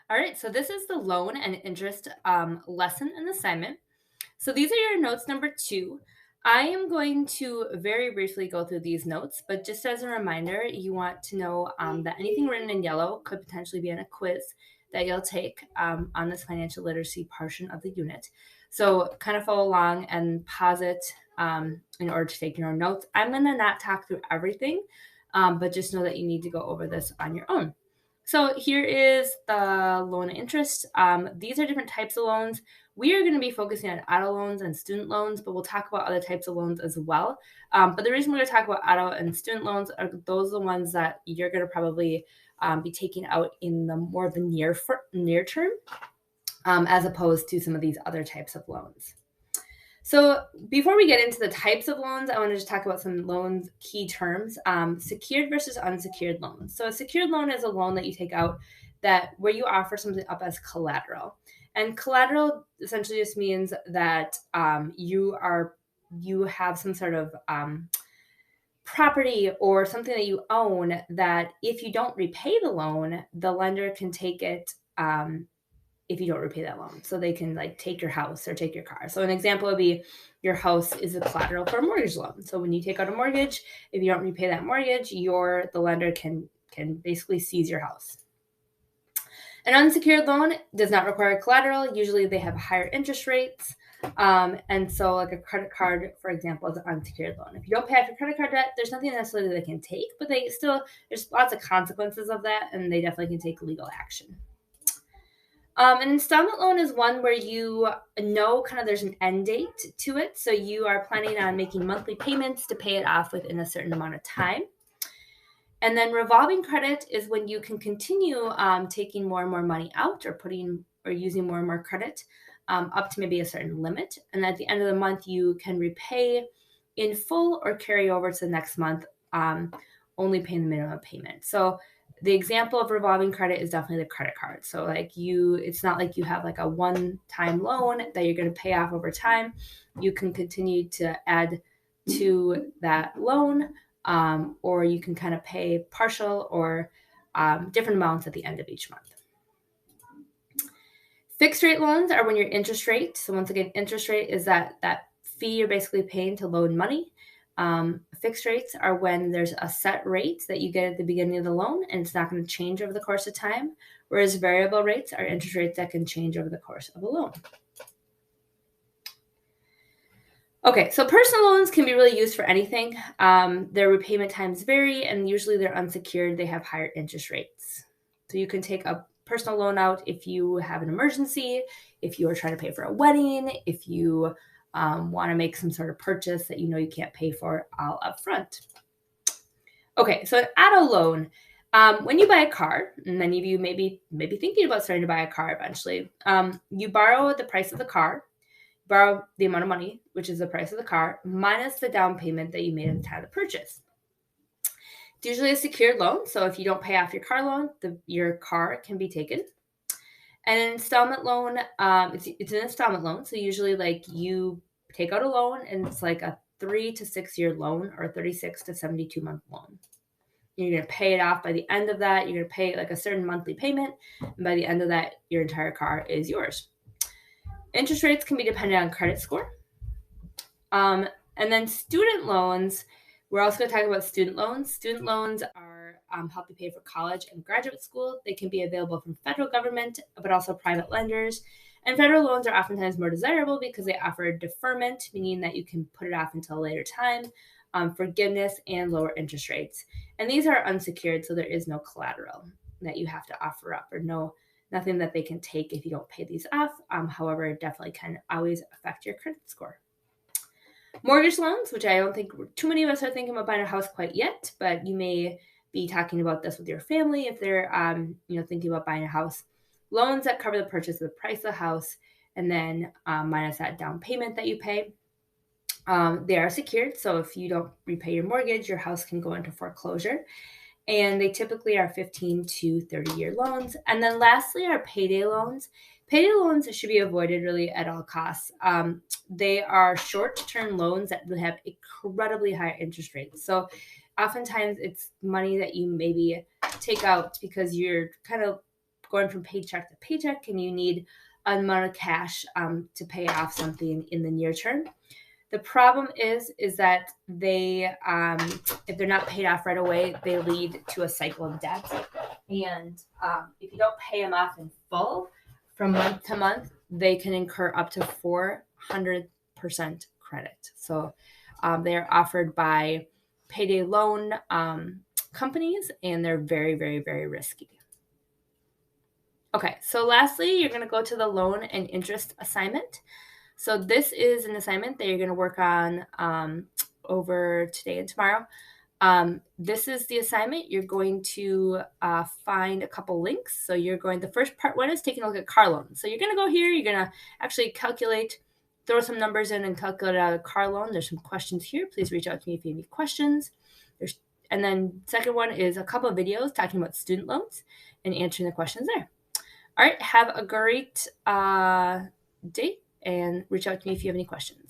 All right, so this is the loan and interest lesson and assignment. So these are your notes number 2. I am going to very briefly go through these notes, but just as a reminder, you want to know that anything written in yellow could potentially be in a quiz that you'll take on this financial literacy portion of the unit. So kind of follow along and pause it in order to take your own notes. I'm going to not talk through everything, but just know that you need to go over this on your own. So here is the loan interest. These are different types of loans. We are going to be focusing on auto loans and student loans, but we'll talk about other types of loans as well. But the reason we're going to talk about auto and student loans are those are the ones that you're going to probably be taking out in the more the near term, as opposed to some of these other types of loans. So before we get into the types of loans, I want to just talk about some loans key terms, secured versus unsecured loans. So a secured loan is a loan that you take out that where you offer something up as collateral. And collateral essentially just means that you have some sort of property or something that you own that if you don't repay the loan, the lender can take it if you don't repay that loan. So they can like take your house or take your car. So an example would be your house is a collateral for a mortgage loan. So when you take out a mortgage, if you don't repay that mortgage, the lender can basically seize your house. An unsecured loan does not require collateral. Usually they have higher interest rates. And so like a credit card, for example, is an unsecured loan. If you don't pay off your credit card debt, there's nothing necessarily they can take, but there's lots of consequences of that, and they definitely can take legal action. An installment loan is one where you know kind of there's an end date to it. So you are planning on making monthly payments to pay it off within a certain amount of time. And then revolving credit is when you can continue taking more and more money out or using more and more credit up to maybe a certain limit. And at the end of the month, you can repay in full or carry over to the next month, only paying the minimum payment. So the example of revolving credit is definitely the credit card. So it's not like you have like a one-time loan that you're going to pay off over time. You can continue to add to that loan, or you can kind of pay partial or different amounts at the end of each month. Fixed rate loans are when your interest rate, so once again, interest rate is that fee you're basically paying to loan money. Fixed rates are when there's a set rate that you get at the beginning of the loan and it's not going to change over the course of time, whereas variable rates are interest rates that can change over the course of a loan. Okay, so personal loans can be really used for anything. Their repayment times vary, and usually they're unsecured. They have higher interest rates. So you can take a personal loan out if you have an emergency, if you are trying to pay for a wedding, if you want to make some sort of purchase that you know you can't pay for all up front. Okay, so an auto loan. When you buy a car, and many of you may be thinking about starting to buy a car eventually, you borrow the price of the car, borrow the amount of money, which is the price of the car, minus the down payment that you made at the time of purchase. It's usually a secured loan, so if you don't pay off your car loan, your car can be taken. And an installment loan, it's an installment loan, so usually like you take out a loan and it's like a 3 to 6 year loan or 36 to 72 month loan. You're going to pay it off by the end of that. You're going to pay like a certain monthly payment, and by the end of that, your entire car is yours. Interest rates can be dependent on credit score. And then student loans, we're also going to talk about student loans. Student loans are help you pay for college and graduate school. They can be available from federal government, but also private lenders. And federal loans are oftentimes more desirable because they offer deferment, meaning that you can put it off until a later time, forgiveness, and lower interest rates. And these are unsecured, so there is no collateral that you have to offer up or nothing that they can take if you don't pay these off. However, it definitely can always affect your credit score. Mortgage loans, which I don't think too many of us are thinking about buying a house quite yet, but you may be talking about this with your family if they're thinking about buying a house. Loans that cover the purchase of the price of the house and then minus that down payment that you pay. They are secured, so if you don't repay your mortgage, your house can go into foreclosure. And they typically are 15 to 30-year loans. And then lastly are payday loans. Payday loans should be avoided really at all costs. They are short-term loans that would have incredibly high interest rates. So oftentimes it's money that you maybe take out because you're kind of going from paycheck to paycheck and you need an amount of cash to pay off something in the near term. The problem is that they, if they're not paid off right away, they lead to a cycle of debt. And if you don't pay them off in full from month to month, they can incur up to 400% credit. So they are offered by payday loan companies, and they're very, very, very risky. Okay, so lastly, you're going to go to the loan and interest assignment. So this is an assignment that you're going to work on over today and tomorrow. This is the assignment. You're going to find a couple links. So you're going, the first part one is taking a look at car loans. So you're going to go here, you're going to actually calculate, throw some numbers in and calculate out a car loan. There's some questions here. Please reach out to me if you have any questions. And then second one is a couple of videos talking about student loans and answering the questions there. All right, have a great day and reach out to me if you have any questions.